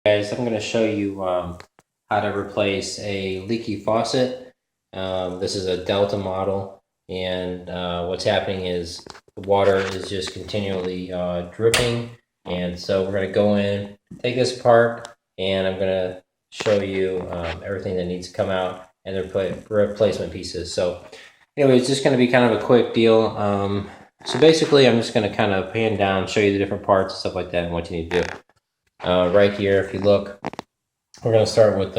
Guys, I'm going to show you how to replace a leaky faucet. This is a Delta model, and what's happening is the water is just continually dripping. And so we're going to go in, take this apart, and I'm going to show you everything that needs to come out and the replacement pieces. So anyway, it's just going to be kind of a quick deal. So basically, I'm just going to kind of pan down, show you the different parts and stuff like that and what you need to do. Right here, if you look, we're going to start with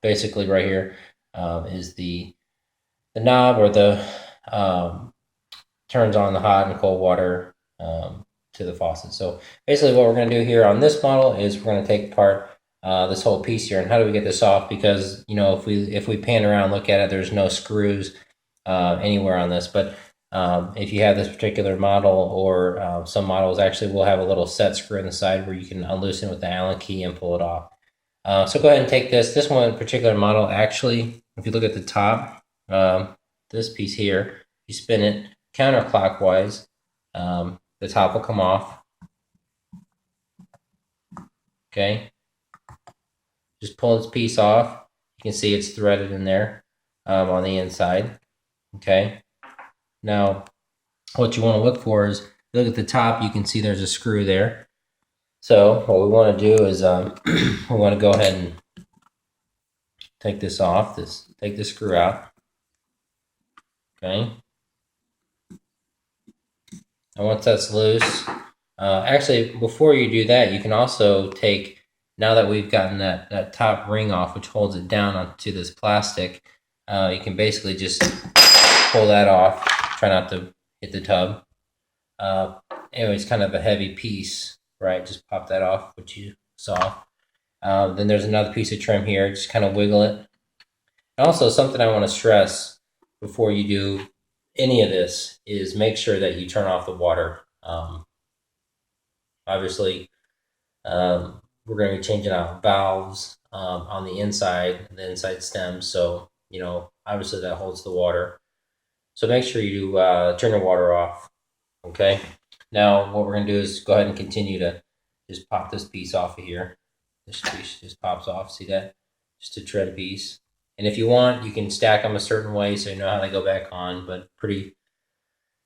basically right here is the knob, or the turns on the hot and cold water to the faucet. So basically what we're going to do here on this model is we're going to take apart this whole piece here. And how do we get this off? Because, you know, if we pan around and look at it, there's no screws anywhere on this. But if you have this particular model, or some models actually will have a little set screw in the side where you can unloosen with the Allen key and pull it off. So go ahead and take this one particular model. Actually, if you look at the top, this piece here, you spin it counterclockwise, the top will come off. Okay, just pull this piece off. You can see it's threaded in there on the inside. Okay. Now, what you want to look for is, look at the top, you can see there's a screw there. So what we want to do is we want to go ahead and take this off, take the screw out. Okay. And once that's loose, actually, before you do that, you can also take, now that we've gotten that top ring off, which holds it down onto this plastic, you can basically just pull that off. Try not to hit the tub. Anyway, it's kind of a heavy piece, right? Just pop that off, what you saw. Then there's another piece of trim here. Just kind of wiggle it. And also, something I want to stress before you do any of this is make sure that you turn off the water. Obviously, we're going to be changing out valves on the inside stem. So, you know, obviously that holds the water. So make sure you turn the water off, okay? Now what we're going to do is go ahead and continue to just pop this piece off of here. This piece just pops off, see that? Just a tread piece. And if you want, you can stack them a certain way so you know how they go back on, but pretty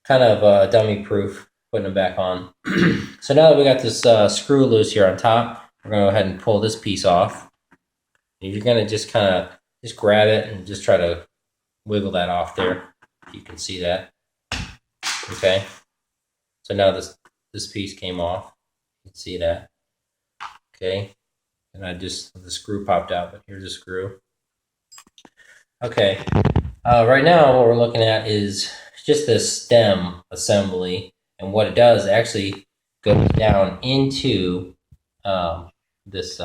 kind of dummy proof putting them back on. So now that we got this screw loose here on top, we're going to go ahead and pull this piece off. And you're going to just kind of just grab it and just try to wiggle that off there. You can see that. Okay, so now this piece came off. You can see that. Okay, and the screw popped out, but here's a screw. Okay, right now what we're looking at is just this stem assembly, and what it does, it actually goes down into this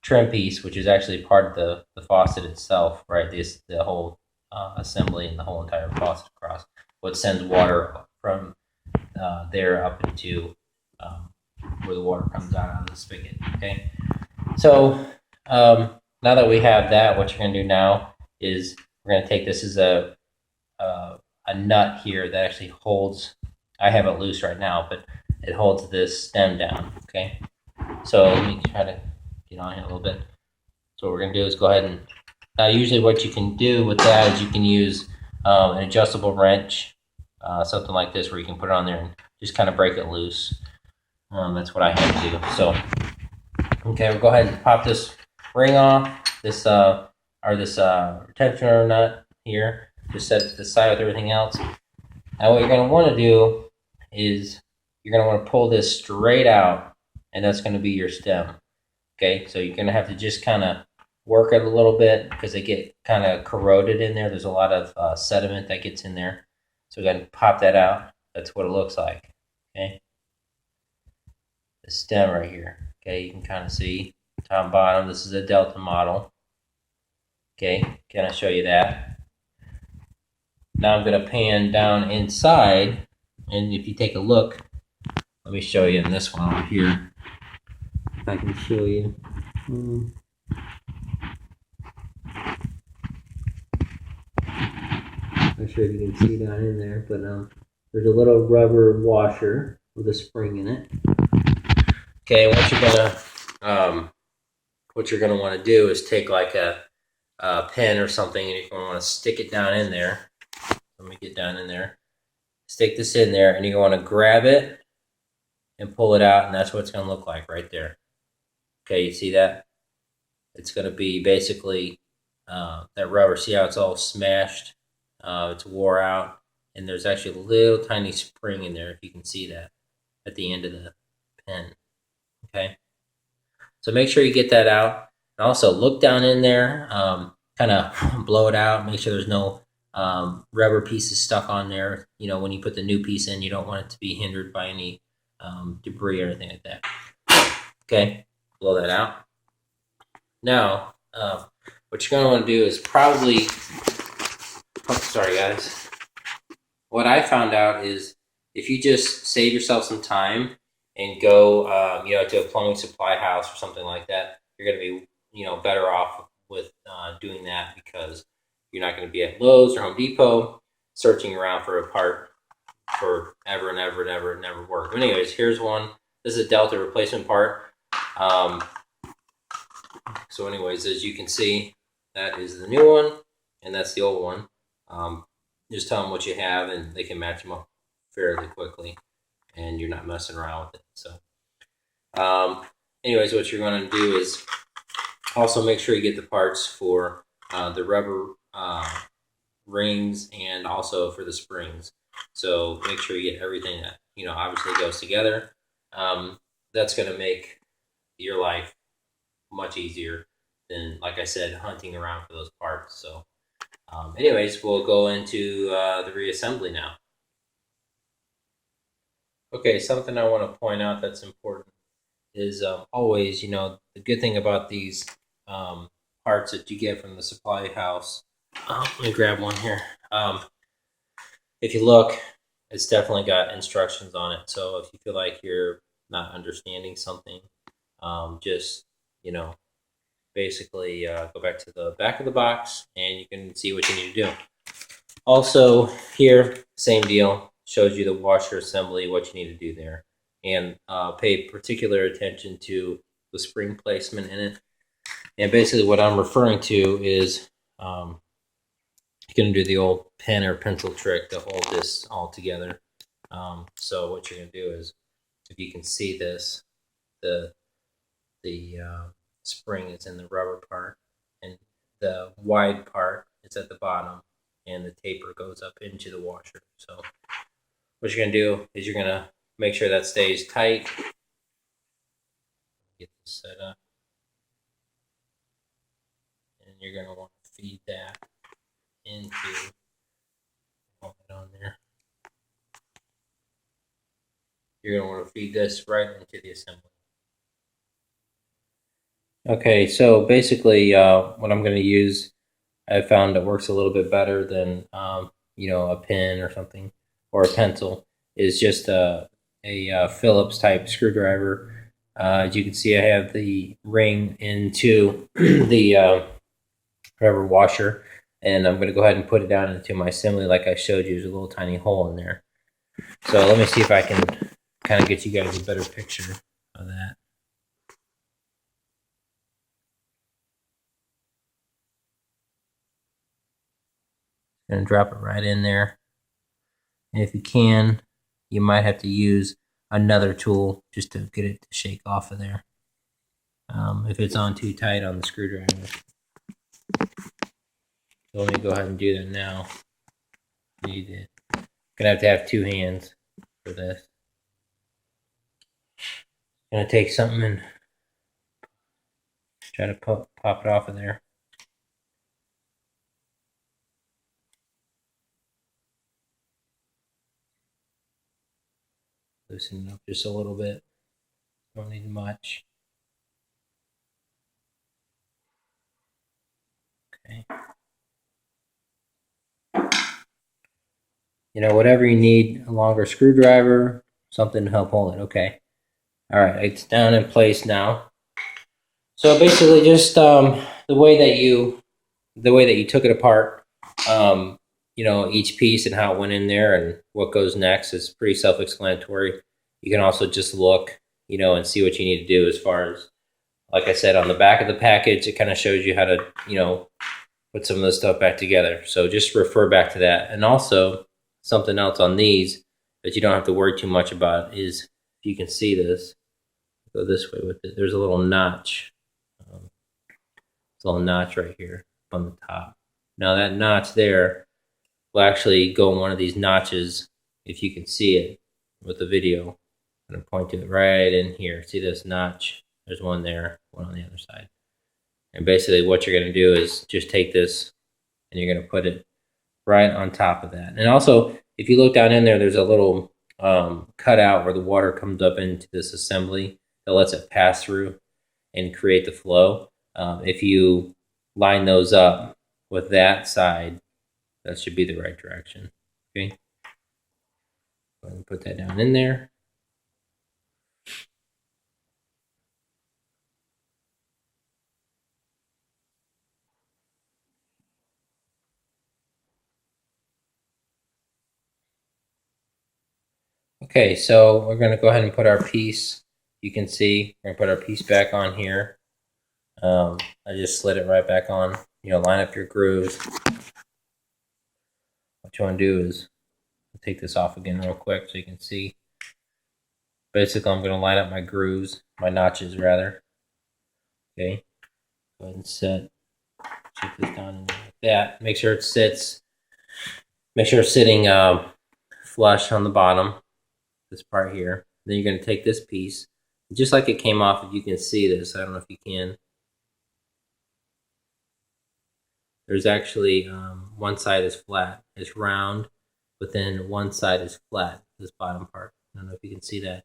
trim piece, which is actually part of the faucet itself, right? The whole assembly and the whole entire faucet across, what sends water from there up into where the water comes out of the spigot. Okay, so now that we have that, what you're going to do now is we're going to take this as a nut here that actually holds, I have it loose right now, but it holds this stem down. Okay, so let me try to get on here a little bit. So what we're going to do is go ahead and usually what you can do with that is you can use an adjustable wrench, something like this, where you can put it on there and just kind of break it loose. That's what I had to do. So, okay, we'll go ahead and pop this ring off, this retention nut here, just set it to the side with everything else. Now what you're going to want to do is you're going to want to pull this straight out, and that's going to be your stem. Okay, so you're going to have to just kind of work it a little bit because they get kind of corroded in there. There's a lot of sediment that gets in there. So we're going to pop that out. That's what it looks like. Okay. The stem right here. Okay, you can kind of see top and bottom. This is a Delta model. Okay, can I show you that? Now I'm going to pan down inside, and if you take a look, let me show you in this one over here. If I can show you. Not sure if you can see down in there, but there's a little rubber washer with a spring in it. Okay, what you're gonna what you're going to want to do is take like a pen or something, and you're going to want to stick it down in there. Let me get down in there. Stick this in there, and you want to grab it and pull it out, and that's what it's going to look like right there. Okay, you see that? It's going to be basically that rubber. See how it's all smashed? It's wore out, and there's actually a little tiny spring in there, if you can see that, at the end of the pen. Okay, so make sure you get that out. And also look down in there, kind of blow it out, make sure there's no rubber pieces stuck on there. You know, when you put the new piece in, you don't want it to be hindered by any debris or anything like that. Okay, blow that out. Now, what you're going to want to do is probably, sorry guys, what I found out is if you just save yourself some time and go, to a plumbing supply house or something like that, you're going to be, better off with doing that, because you're not going to be at Lowe's or Home Depot searching around for a part forever and ever and ever and never work. But anyways, here's one. This is a Delta replacement part. So anyways, as you can see, that is the new one, and that's the old one. Just tell them what you have, and they can match them up fairly quickly, and you're not messing around with it. So, anyways, what you're going to do is also make sure you get the parts for the rubber rings and also for the springs. So make sure you get everything that obviously goes together. That's going to make your life much easier than, like I said, hunting around for those parts. So anyways, we'll go into the reassembly now. Okay, something I want to point out that's important is always, the good thing about these parts that you get from the supply house. Let me grab one here. If you look, it's definitely got instructions on it. So if you feel like you're not understanding something, just, basically go back to the back of the box and you can see what you need to do. Also here, same deal, shows you the washer assembly, what you need to do there, and pay particular attention to the spring placement in it. And basically what I'm referring to is you're going to do the old pen or pencil trick to hold this all together. So what you're going to do is, if you can see this, the spring is in the rubber part, and the wide part is at the bottom, and the taper goes up into the washer. So what you're going to do is you're going to make sure that stays tight. Get this set up. And you're going to want to feed that into, hold it on there. You're going to want to feed this right into the assembly. Okay, so basically what I'm going to use, I found it works a little bit better than a pen or something, or a pencil, is just a Phillips type screwdriver. As you can see, I have the ring into the rubber washer, and I'm going to go ahead and put it down into my assembly like I showed you. There's a little tiny hole in there. So let me see if I can kind of get you guys a better picture of that. And drop it right in there. And if you can, you might have to use another tool just to get it to shake off of there. If it's on too tight on the screwdriver. So let me go ahead and do that now. Gonna have to have two hands for this. Gonna take something and try to pop it off of there. Loosen it up just a little bit. Don't need much. Okay. Whatever you need, a longer screwdriver, something to help hold it. Okay. All right, it's down in place now. So basically, just the way that you took it apart, each piece and how it went in there and what goes next is pretty self-explanatory. You can also just look, and see what you need to do as far as like I said, on the back of the package, it kind of shows you how to, put some of this stuff back together. So just refer back to that. And also, something else on these that you don't have to worry too much about is, if you can see this, go this way with it. There's a little notch. It's a little notch right here on the top. Now that notch there will actually go in one of these notches, if you can see it with the video. I'm going to point to it right in here. See this notch? There's one there, one on the other side. And basically what you're going to do is just take this and you're going to put it right on top of that. And also, if you look down in there, there's a little cutout where the water comes up into this assembly that lets it pass through and create the flow. If you line those up with that side, that should be the right direction. Okay, go ahead and put that down in there. Okay, so we're going to go ahead and put our piece. You can see we're going to put our piece back on here. I just slid it right back on. Line up your grooves. What you want to do is take this off again real quick so you can see. Basically, I'm going to line up my grooves, my notches rather. Okay, go ahead and set this down like that. Make sure it sits. Make sure it's sitting flush on the bottom. This part here. Then you're going to take this piece, just like it came off. If you can see this, I don't know if you can. There's actually one side is flat, it's round, but then one side is flat. This bottom part. I don't know if you can see that.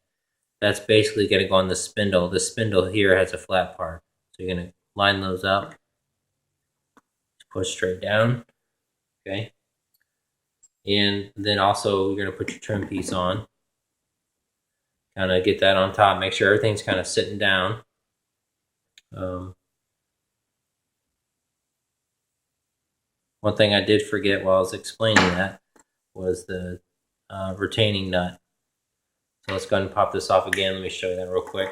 That's basically going to go on the spindle. The spindle here has a flat part, so you're going to line those up. Push straight down. Okay. And then also you're going to put your trim piece on. Kind of get that on top. Make sure everything's kind of sitting down. One thing I did forget while I was explaining that was the retaining nut. So let's go ahead and pop this off again. Let me show you that real quick.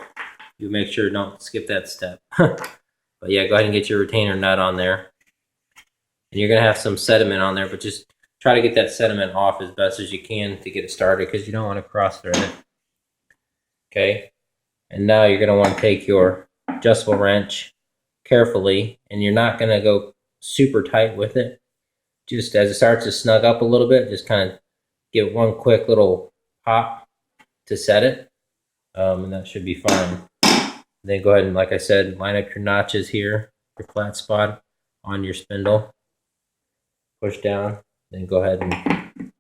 You make sure don't skip that step. But yeah, go ahead and get your retainer nut on there. And you're going to have some sediment on there, but just try to get that sediment off as best as you can to get it started, because you don't want to cross thread it. Okay, and now you're going to want to take your adjustable wrench carefully, and you're not going to go super tight with it. Just as it starts to snug up a little bit, just kind of give one quick little pop to set it, and that should be fine. Then go ahead and, like I said, line up your notches here, your flat spot on your spindle. Push down, then go ahead and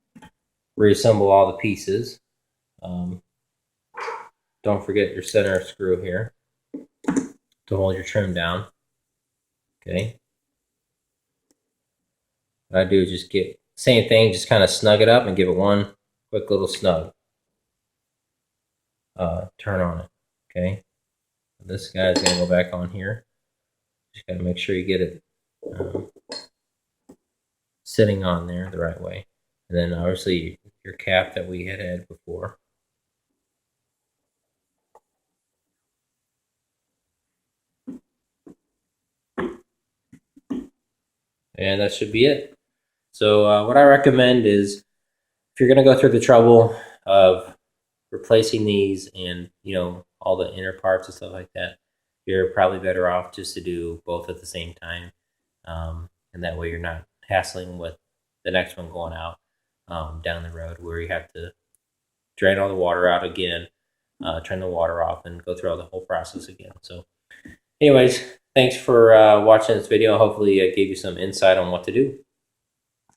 reassemble all the pieces. Don't forget your center screw here to hold your trim down. Okay. What I do is just get same thing, just kind of snug it up and give it one quick little snug. Turn on it. Okay. This guy's gonna go back on here. Just gotta make sure you get it sitting on there the right way. And then obviously your cap that we had before. And that should be it. So what I recommend is, if you're going to go through the trouble of replacing these and, all the inner parts and stuff like that, you're probably better off just to do both at the same time. And that way you're not hassling with the next one going out down the road, where you have to drain all the water out again, turn the water off, and go through all the whole process again. So anyways, thanks for watching this video. Hopefully it gave you some insight on what to do.